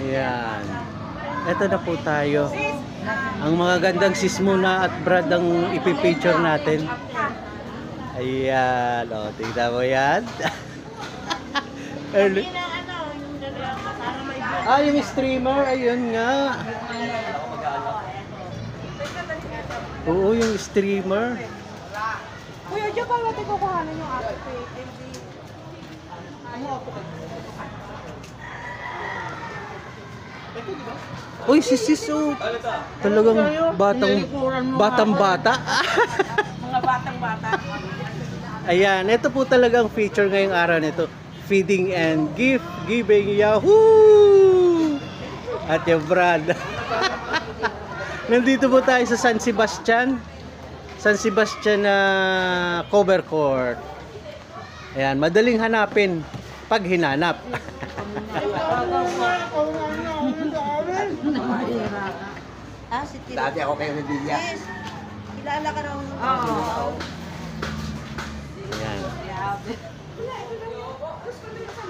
Ayan. Ito na po tayo. Ang mga gandang sis muna at Brad ang ipipicture natin. Ayan. O, tingnan mo yan. Yung streamer. Ayun nga. Oo, yung streamer. Kuya, diyan pa natin kukuhanan yung outfit. Uy, si sis, oh. Talagang batang-bata. Mga batang-bata. Ayan, ito po talagang feature ngayong araw nito. Feeding and gift giving. Yahoo! At yung Brad. Nandito po tayo sa San Sebastian. San Sebastian na cover court. Ayan, madaling hanapin pag hinanap. Si Tito. Dati ako kayo sa Villa. Yes. Kilala ka raw. Ayan.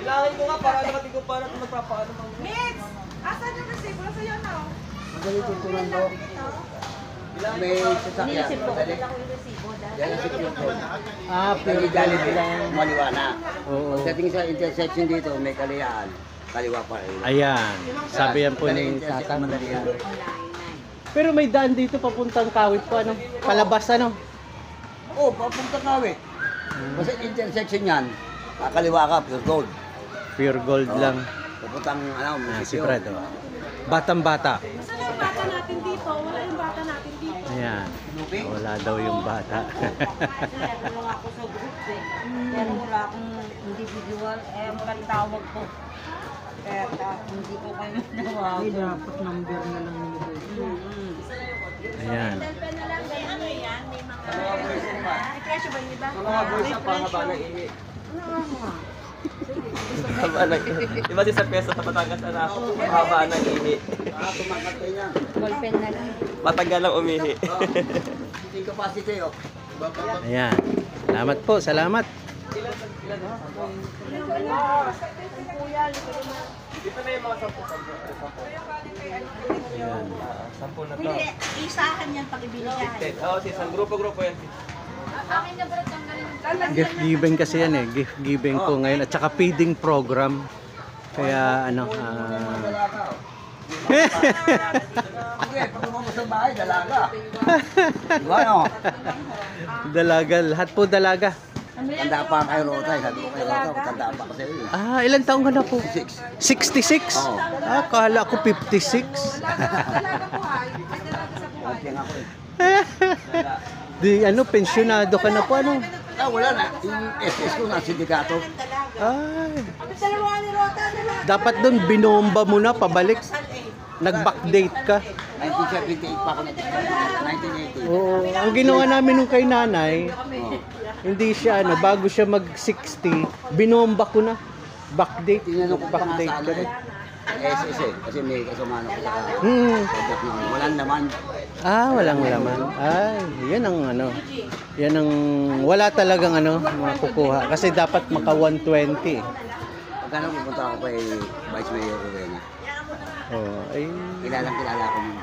Ilangin ko nga para naman ko para magpapaano mang. Mix! Asan yung resibo? Nasa yan na. Madali tuntunan ko. May sasakyan. Madali. Yan ang security. Pure gold lang. Maliwana. Oo. Pagdating sa intersection dito, may kaliyaan. Kaliwa pa rin. Ayan. Sabi yan po ni Tatang. Madali yan. Pero may daan dito papuntang Kawit po, ano? Palabas, ano? Oo, papunta kawit. Kasi intersection yan, kakaliwa ka, pure gold. Pure gold lang. Papuntang, Si Brad, oh. Batang-bata. Saan yung bata natin dito? Wala yung bata natin dito. Ayan. Wala daw yung bata. Meron ako sa group eh. Pero wala akong individual. Magkatawag ko. Kaya hindi ko kayo nawagan. Ay, dapat number na lang nilagay. Ayan. Ano yan? May mga... May presyo ba yung iba? Mga boys ang pangaba ng ihi. Haba ng ihi. Iba din sa peso sa Batangas na haba ng ihi. Tumakat kayo yan. Ballpen na lang. Matagal lang umihi. Yung capacity, oh. Ayan. Salamat po, salamat. Dito na yung mga 10. Ayan. 10 na to. Hindi, isahan yan pag ibilihan. Oo, sis, ang grupo-grupo yan. Akin na ba tanggalin? Gift giving kasi yan eh. Gift giving po ngayon. At saka feeding program. Kaya ano. Dalaga, oh. Okay, pag lumabas sa bahay, dalaga. Diba, no? Dalaga. Lahat po dalaga. Tanda pa kay Rota, sabi ko kay Rota, tanda pa kasi yun. Ilang taong ka na po? 6. 66? Oo. Kala ko 56. Kaya ako eh. Di pensyonado ka na po, ano? Wala na. Yung SS ko na sindikato. Ay. Ang dalawa ni Rota na lang. Dapat doon binomba mo na pabalik. Nag-backdate ka. 1978 pa ako. 1980. Oo. Ang ginawa namin nung kay nanay, hindi siya bago siya mag-60, binomba ko na. Backdate. Tinanong ko pa nga Backdate sa ka ano na. SS eh. Kasi may kasama ko sa project naman. Walang naman. Walang laman. Yan ang yan ang wala talagang makukuha. Kasi dapat maka 120. Pagkano pupunta ako kay Vice Mayor Rowena. Kilala ko nun.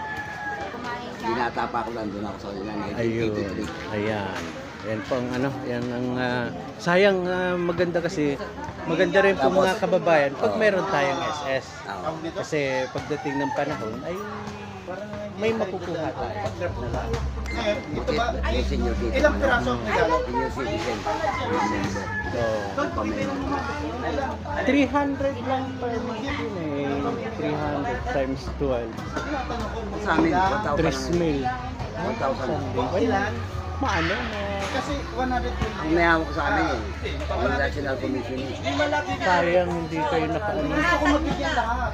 Binata pa ako lang, doon ako sa kanila. Ayun. 1983. Ayan. Yan po ang yan ang sayang maganda kasi maganda rin po mga kababayan pag meron tayong SS. Kasi pagdating ng panahon ay may makukuha tayo. May senior dito. Ilang piraso ang regalo? Senior citizen. So, 300 lang per month yun eh. 300 times 12. Sa amin, 3 mil. 1,000. Ilan? Maano? Kasi 100 Ang may hawak sa amin eh. Ang National Commission eh. Sayang hindi kayo nakaano. Gusto ko magbigyan lahat.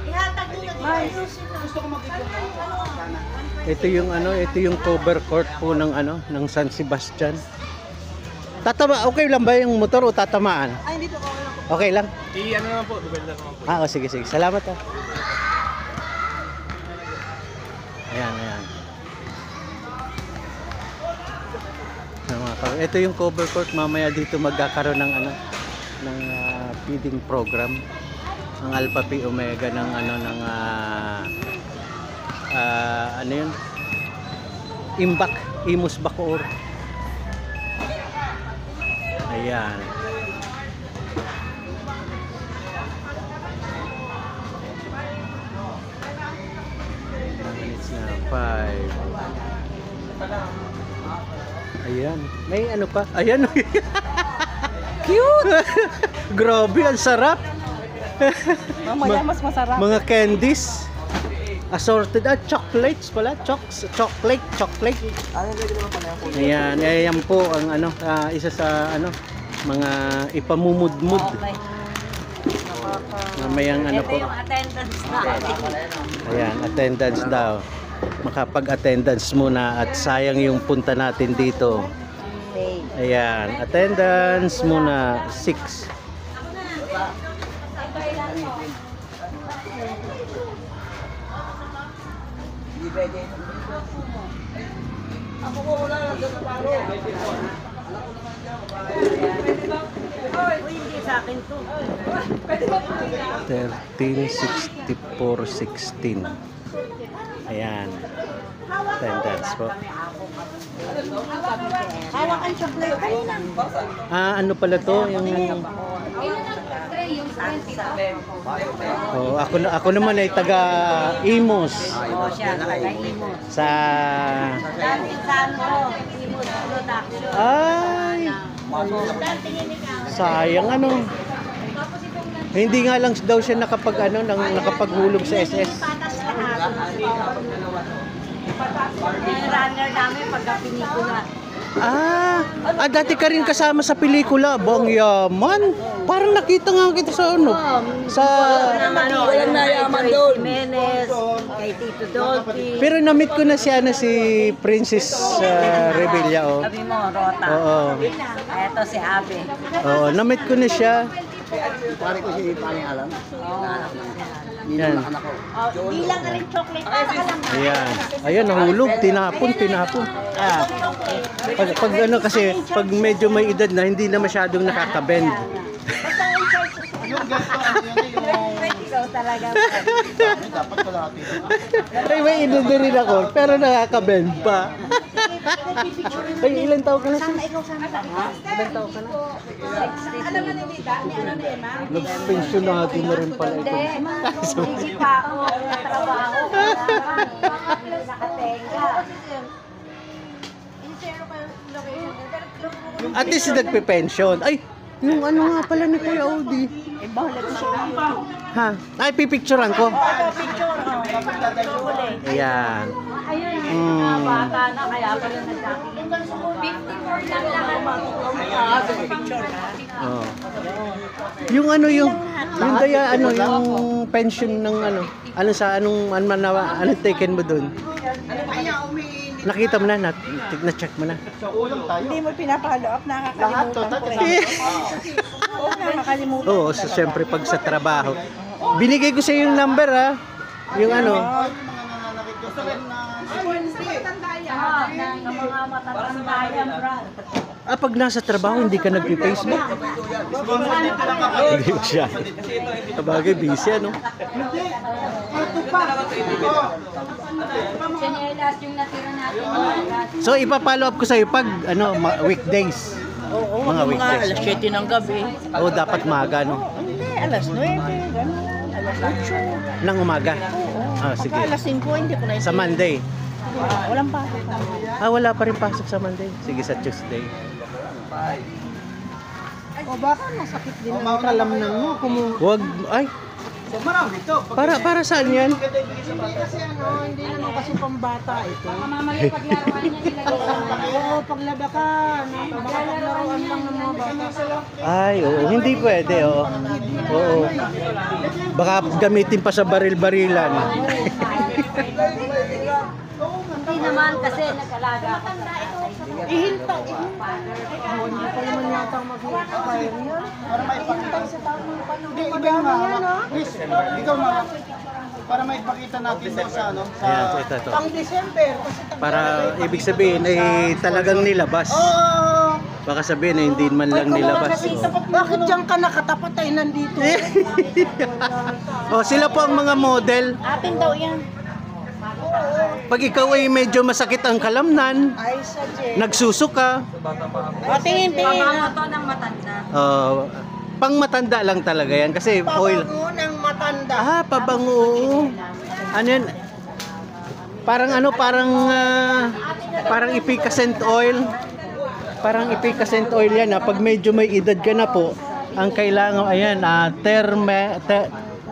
Ihatag mo na dito. Gusto ko magbigyan lahat. Sana. Ito yung cover court po ng ng San Sebastian. Okay lang ba yung motor o tatamaan? Ay, dito ko lang. Okay lang. I-ano naman po, depende naman po. Sige. Salamat Ayan. Ito yung cover court, mamaya dito magkakaroon ng feeding program. ang Alpha Pi Omega ng ano ng ano yun? Imbak, Imus Bacoor. Ayan. Minutes na 5. Ayan. May ano pa? Ayan. Cute! Grabe, ang sarap. Mamaya mas masarap. Mga candies. Assorted chocolates pala. Chocolate. Ayan, ayan po ang ano, isa sa ano, mga ipamumudmud. Okay. Mamayang ano Ito po. yung attendance natin. Ayan, attendance daw. Makapag-attendance muna at sayang yung punta natin dito. Okay. Ayan, attendance muna 6. Hindi pwede. Ako ko wala lang sa paro. Uy, hindi sa akin to. 136416. Ayan. Attendance po. Hawak ang chocolate. Ay, lang. Ano pala to? Yung ako naman ay taga Imos Oo, siya. Nakaimo. sa Dati sa ano to, Imos Production. ay sayang ano. Hindi nga lang daw siya nakapaghulog sa SS. Yung runner namin pagka pinikula. Dati ka rin kasama sa pelikula. Bang yaman. Parang nakita nga kita sa ano. Sa Walang nayaman doon. Jimenez, kay Tito Dolphy. pero na-meet ko na siya si Princess Rebilla oh. Sabi mo, Rota. Oo. Eto si Abe. Oo, na-meet ko na siya. Pare ko si Paring Alam. Naanak na. Yan. Ninong anak ko. Di lang na rin chocolate. Para ka lang. Ayan. Ayan, nahulog. Tinapon. Pag ano kasi, pag medyo may edad na, hindi na masyadong nakaka-bend. Yung ganito, ano yun, yung... Ikaw talaga. Dapat kalahati. Ay, may edad na rin ako, pero nakaka-bend pa. Ay, ilan taon ka na? Ilan taon ka na? Alam na ni Dita, ni ano na Emma? Nag-pension natin na rin pala ito. Hindi pa ako nagtatrabaho. Nakatenga. At least nagpe-pension. Ay, yung ano nga pala ni Kuya Audi. Eh, bahala ko siya. Ha? Ay, pipicturean ko. Picture, Ayan. ayun, mga bata na, kaya pa rin nagdating. 54 lang lahat. Oh. Yung ano yung daya ano yung pension ng ano sa anong taken mo doon? Nakita mo na, na-check mo na. Sa ulam tayo. Hindi mo pinapalo up, Lahat, total. Oo, nakakalimutan. Oo, so syempre pag sa trabaho. Binigay ko sa yung number ha. Yung ano. Yung mga nananakit ko sa na... Ng mga matatanda yan, Brad. Pag nasa trabaho hindi ka nagpi-Facebook. Hindi siya. Sabagay busy ano. Sinelas yung natira natin. So ipapollow up ko sa iyo pag weekdays. Oo, Mga weekdays. alas 7 ng gabi. O dapat maaga no. Hindi, alas 9, gano'n. Alas 8. Nang umaga. Sige. Alas 5, hindi ko na Sa Monday. walang pasok. Wala pa rin pasok sa Monday. Sige, sa Tuesday. O baka masakit din ang kalamnan mo. Wag, ay, So marami to. para saan yan? Kasi hindi naman kasi pambata ito. Mamamali paglaruan niya nila. Oo, paglaba ka. Paglaruan lang ng mga bata. Ay, oo, hindi pwede, oo. Oo. Baka gamitin pa sa baril-barilan. Hindi naman kasi nag-alaga ako sa Ihinta. Hindi pa naman yata mag-expire yan. Para maipakita. Sa tamang panahon. Hindi, iba yung mga... Chris, ikaw mga... Para maipakita natin doon sa ano... Sa... Ayan, so ito. Pang December. Kasi Para ibig sabihin ay talagang nilabas. Oo. Baka sabihin na hindi man lang nilabas. Bakit diyan ka nakatapat ay nandito? Oh, sila po ang mga model. Atin daw yan. Pag ikaw ay medyo masakit ang kalamnan, Ay, sadye. nagsusuka, Tingin. Pabango to ng matanda. pang matanda lang talaga yan kasi oil. Pabango ng matanda. Ah, pabango. Ano yan? Parang parang efficacent oil. Parang efficacent oil yan. Pag medyo may edad ka na po, ang kailangan, ayan,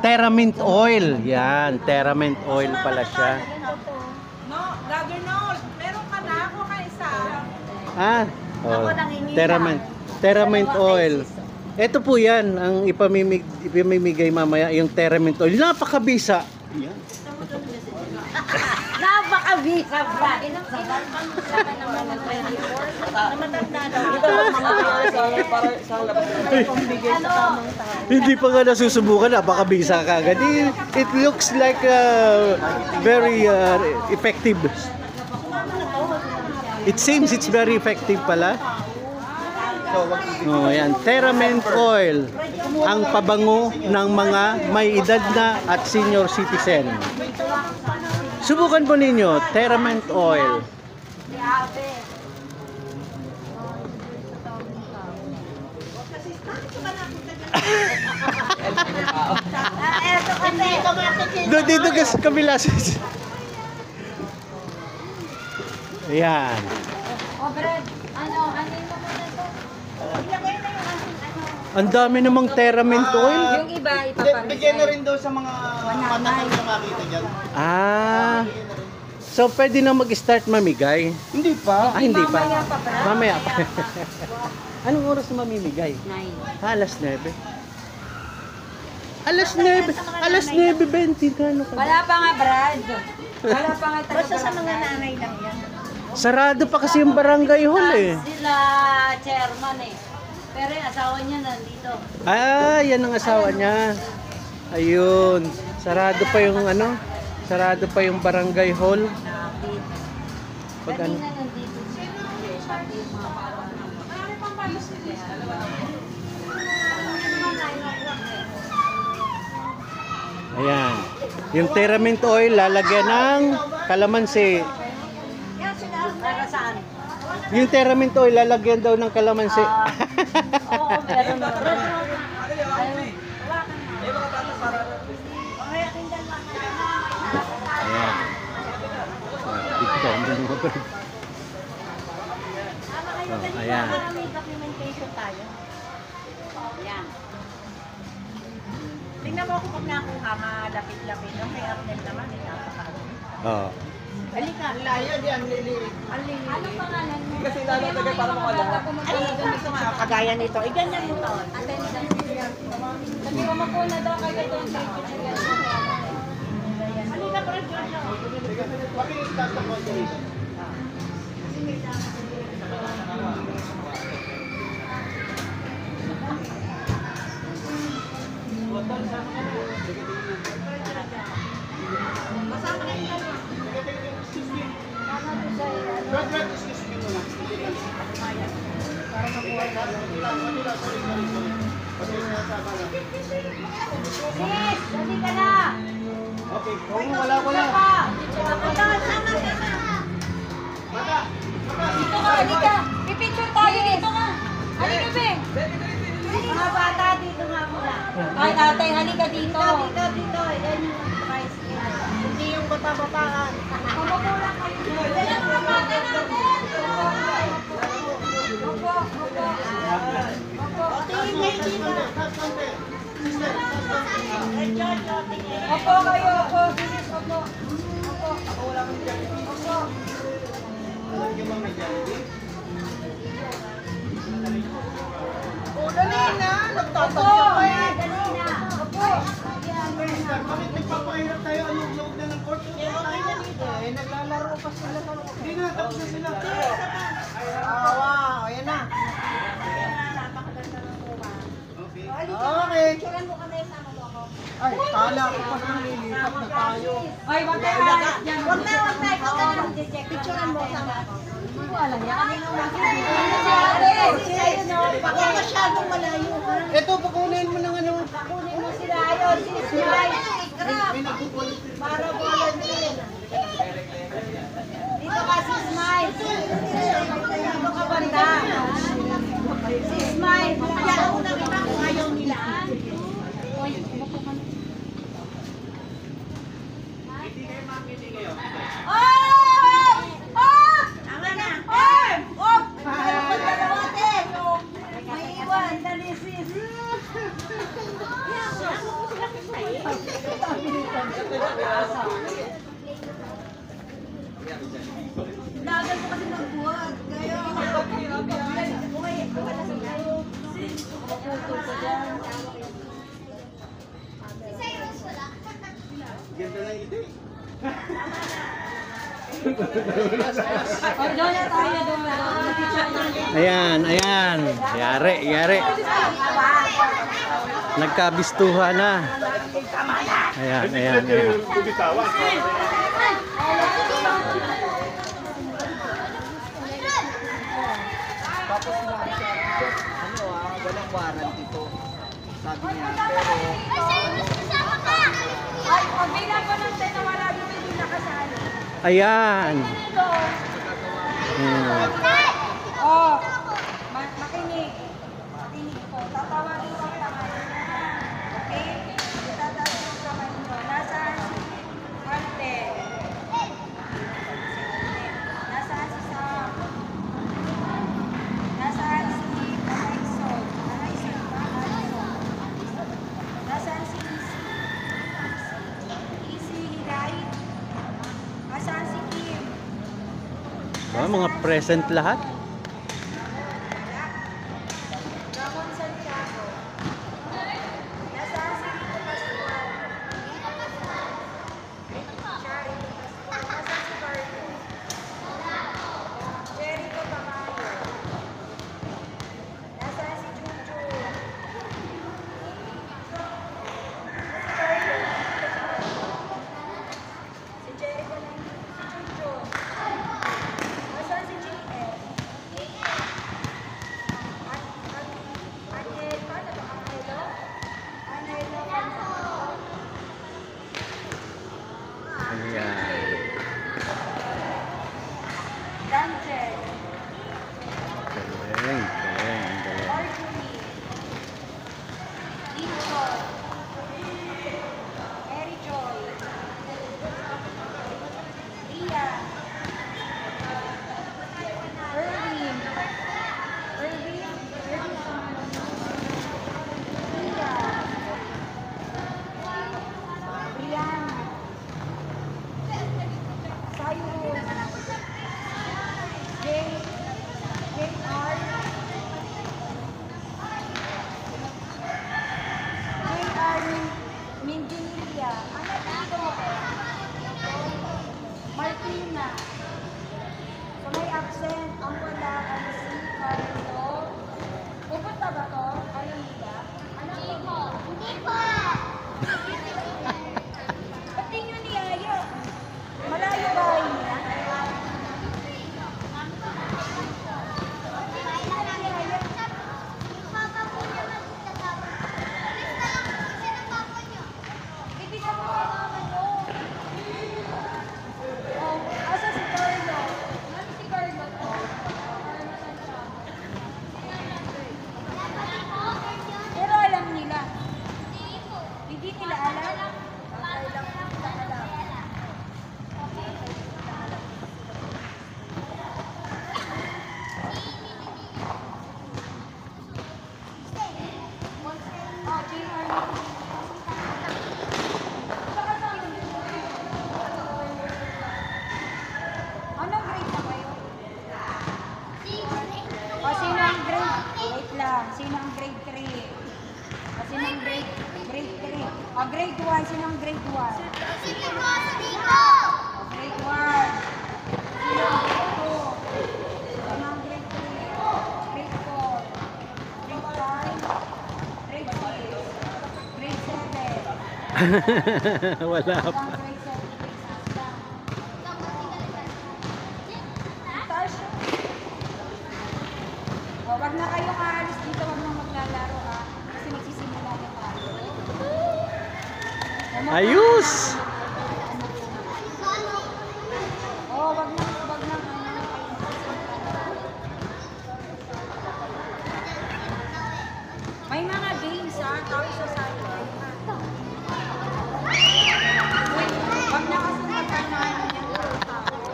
Terramint oil. Yan, Terramint oil pala siya. No, Gagernol, meron ka na ako ka isa. Terramint oil. Ito po yan, ang ipamimigay mamaya, yung Terramint oil. Napakabisa. Yan. Napakabisa, Brad. Ilang pang naman ng 24? Na matanda daw. Para isang labas. Hindi pa nga nasusubukan, napakabisa ka agad. It looks like very effective. It seems it's very effective pala. Oh, yan. Terramint oil. Ang pabango ng mga may edad na at senior citizen. Subukan po ninyo, Terramint oil. Eto kasi. Doon dito ka sa kabila. Ayan. O, Brad, ano mo muna to? Ilagay na yung Ang dami namang Terramint oil. Yung iba, ipapamigay. Bigyan na rin daw sa mga matangkad na makita dyan. So pwede na mag-start mamigay? Hindi pa. Hindi pa. Mamaya pa, Brad. Mamaya pa. Anong oras na mamimigay? 9. Alas 9. Alas 9. Alas 9:20 ka. Wala pa nga, Brad. Wala pa nga. Basta sa mga nanay lang yan. Sarado pa kasi yung barangay hall eh. Sila chairman eh. Pero yung asawa niya nandito. Yan ang asawa niya. Ayun. Sarado pa yung sarado pa yung barangay hall. Pag ano. Kanina nandito siya. Sabi yung mga parang Ayan. Yung Terramint oil lalagyan ng kalamansi. para saan? Yung Terramint oil lalagyan daw ng kalamansi. Oo, pero naman. Ayan. Dito, andun mo pa. Ayan. May documentation tayo. Yan. Tingnan mo kung nakuha, malapit-lapit. No? Kay Arnel naman, napaka. Oh. Halika. Layo di ang liliit. Anong pangalan mo? Kasi lalagay para makalahat. Sa kagaya nito. Ganyan mo to. Sabi ko mapuna daw kayo doon. Halika, Brad. Pakita sa konti. Brad, excuse me muna. Para makuha ka. Sorry. Pasensya sa abala. Sis, dali ka na. Okay, wala. Dito ka, halika. Pipicture tayo dito ka. Halika, Be. Mga bata, dito nga muna. Ay, ate, halika dito. Dito. Yan yung price. Hindi yung bata-bataan. Mamapula kayo. Yan ang mga bata natin. Opo. Tingin kayo dito. Opo kayo, opo. Bilis, opo. Dali na. Opo. Dali na. Opo. Bakit nagpapahirap tayo? Anong load na ng court? Naglalaro pa sila. Hindi na, tapos na sila. Wow, ayan na. Okay. Okay. Kailan mo kami sama mo ako? Ay, kala ko pa nang lilipat na tayo. Ay, wag na. Wag na. Ikaw na lang. Picturean mo sa wala niya. Baka masyadong malayo. Ito, pakunin mo ng ano. Kunin mo sila ayon. Smile. Para volunteer. Dito ka si Smile. Dito ka banda. Si Smile. Kaya una kita kung ayaw nila. Oh! Oh! Tama na. Oh! Oh! May iwan. Dali sis. Lagan mo kasi magbuhat. Kaya Ganda lang ito eh. Ayan, ayan. Yari, yari. Nagkabistuhan na. Ayan, ayan, ayan. Walang warranty to. Sabi niya, ay, pag may napanantay na wala dito, hindi nakasali. Ayan. Hmm. Oh, makinig. Makinig po. Tatawagin ko ang pangalan. Okay? Itataas yung kamay nyo. Nasaan si Ante? Nasaan si Sam? Nasaan si Alaison? Alaison ba? Alaison. Nasaan si Easy Hilay? Nasaan si Kim? Oh, mga present lahat. Ramon Santiago. Nasaan si Rico Pascual? Shari Pascual. Nasaan si Carlo? Jericho Tamayo. Nasaan si Juju? Si Jericho lang. Si Juju. Nasaan si JS? Angel, paano ba? Angelo? Angelo. Ayan. Dante. Galing, galing, galing. Marjorie. Lincoln. Mary Joy. Ria. Irving. Irving. Ria. Brianna. Cyrus. J.R. J.R. Mindinilia. Ano dito? Martina. So may absent. Ang wala ay si Carlo. Pupunta ba to? Alam nila? Hindi po. Hindi po. Ba't di nyo niyaya? Malayo bahay nila? Ibigan mo ang mama nyo. Oh, asa si Carlo? Ano si Carlo to? Carlo Santiago. Pero alam nila. Hindi nila alam. Okay lang nila alam. Oh, JR. Anong grade na kayo? O, sino ang grade? Wait lang. Sino ang grade 3? O, sino ang grade 3? O, grade 1. Sino ang grade 1? O, grade 1. Sino ang grade 2? Sino ang grade 3? Grade 4. Grade 5. Grade 6. Grade 7. Wala pa. Hanggang grade 7 lang. Taas siya. O, wag na kayong aalis dito, wag na maglalaro ha. Kasi magsisimula na tayo. Ayos! Oo, wag na. May mga games ha, tawag siya sa akin. Wag na kasi magkanahan yan.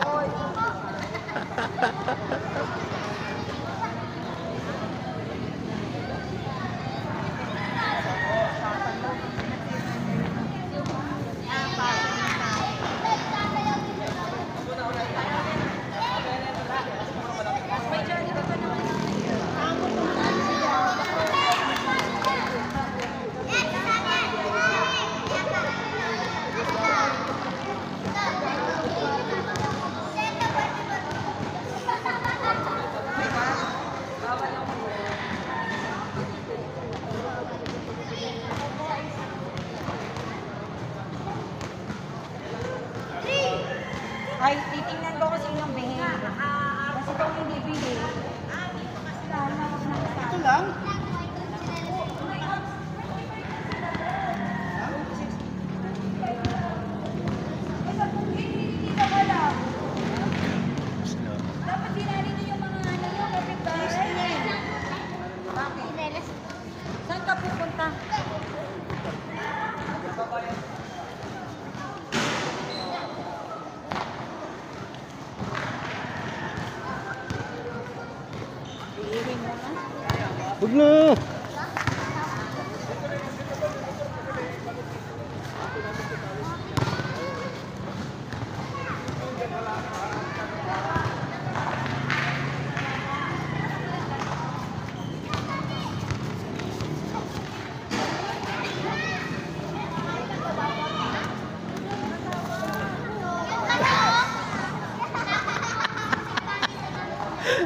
Oy. May journey ka pa naman. Ay, titingnan ko kung sinong bihing. Kasi kung hindi bihing, Ito lang. dapat dinali niyo yung mga ano yung kapitbahay. Bakit? Saan ka pupunta? Iirin mo na. Huwag na!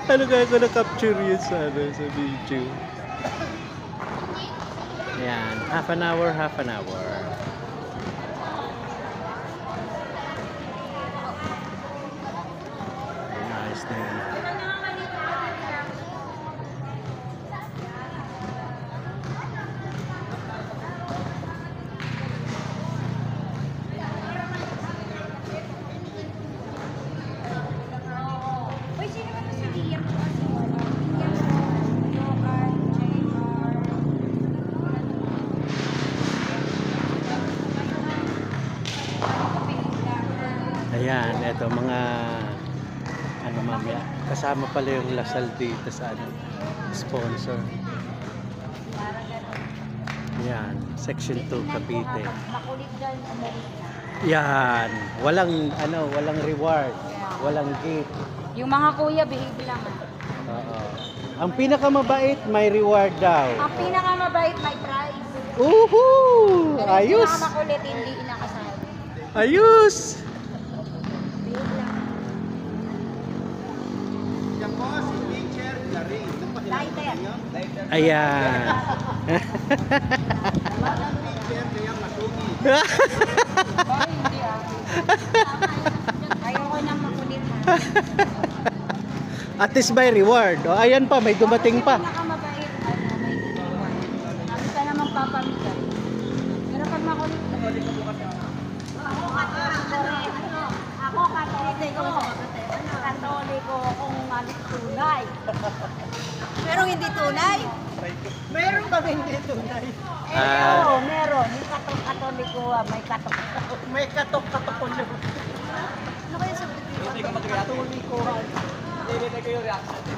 Ano kaya ko na-capture yun sa, sa video? Ayan, half an hour, half an hour. Nice na yun. Uy, sino ba si Liam? Liam, Yokan, JR. Ayan, eto mga ano mamaya. Kasama pala yung Lasal dito sa ano, sponsor. Ayan, Section 2 Cavite. Makulit dyan, Amerika. Yan, walang reward, walang gift. Yung mga kuya, behave lang ah. Oo. Ang pinakamabait may reward daw. Ang pinakamabait, may prize. Uhu! Pero Ayos! yung pinakamakulit, hindi inakasal. Ayos! Behave lang. Yan po, si Teacher Larin. Lighter. Ayan. Teacher Lea Masugi. Ay, hindi ah. Ayoko nang makulit ha. At least may reward. O, ayan pa, may dumating pa. Yung pinakamabait, ano, may reward. Kami ka naman papamigay. Pero pag makulit, ako katoliko. Katoliko kung malit tunay. Pero hindi tunay? Meron kami hindi tunay. Oo, meron. Yung katoliko, may katok. May katok-katok ko nyo. Ano kaya sa Katoliko.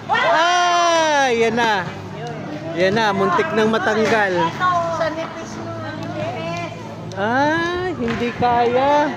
Ah, yan na. Yan na, muntik nang matanggal. Sa nipis mo. Ah, hindi kaya.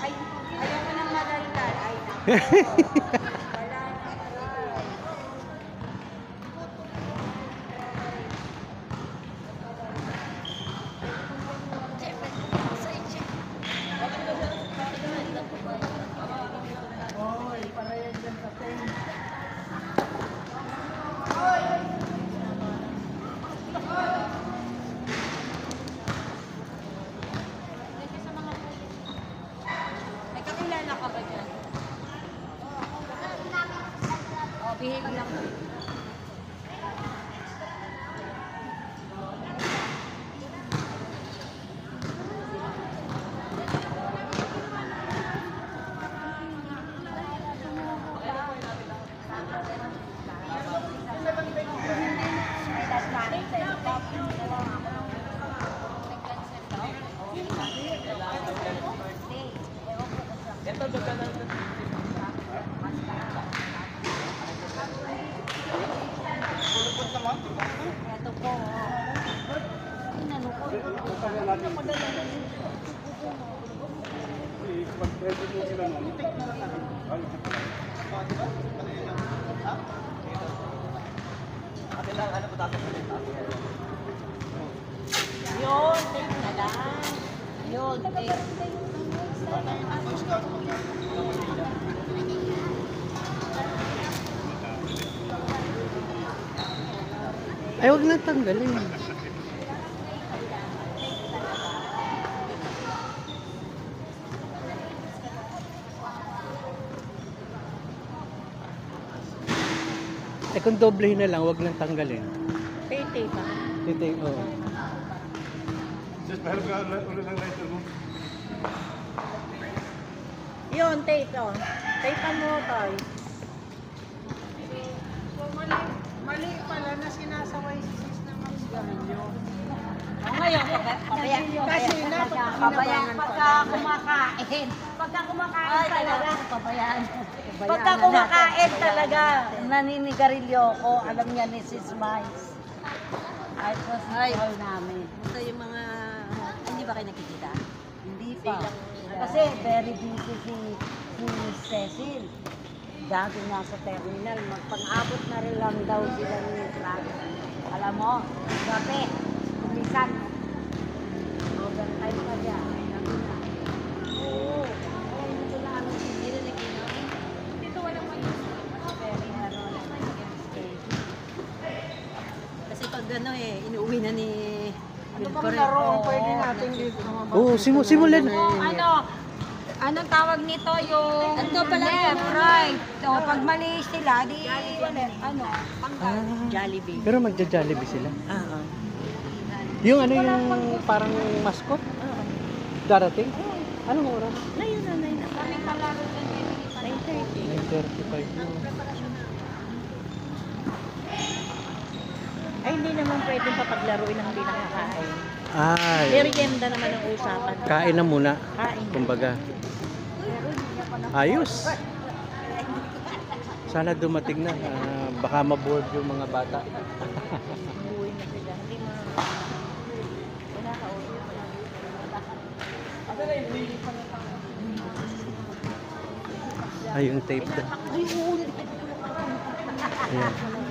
Ayoko nang madaldal. Ay, wala na. May kakilala ka ba dyan? Bihig lang. Ito po. Inano ko. Yun, take na lang. Yun, take. Ay, huwag na tanggalin. Eh kung doblehin na lang, huwag nang tanggalin. Pete ba? Ito yung, oh. Yun, tape oh. Tape mo, Toy. Mali pala na sinasaway si Sis na mag-garilyo. Ngayon, Kasi na, pabayaan pagka kumakain. Pagka kumakain talaga. Pabayaan. Pagka kumakain talaga, naninigarilyo ko. Alam niya ni Sis Miles. Ay, call namin. Ito yung mga, hindi ba kayo nakikita? Hindi pa. Kasi very busy si Cecil. Dati nasa terminal, magpang-abot na rin lang daw sila ni Frank. Alam mo, gabi, umisan. Overtime pa niya. Oo. Ito lang ang sinilig. Dito walang very Kasi pag ano inuwi na ni Ano bang laro? Pwede natin dito. Oo, simulan. Anong tawag nito yung Ano pala left, right. So, pag mali sila, di ano, panggal. Jollibee. Pero magja-Jollibee sila. Yung ano yung parang mascot? Darating? Anong oras? Kami kalaro din 9:35 yun. Ay, hindi naman pwedeng papaglaruin ng hindi nakakain. Ay, Merienda naman ang usapan. kain na muna. Kain. Kumbaga. Ayos. Sana dumating na. Baka maboard yung mga bata. Buhay na sila. Hindi mo wala ka ulit. Ay, yung tape na. Ay, ulit. Ayan.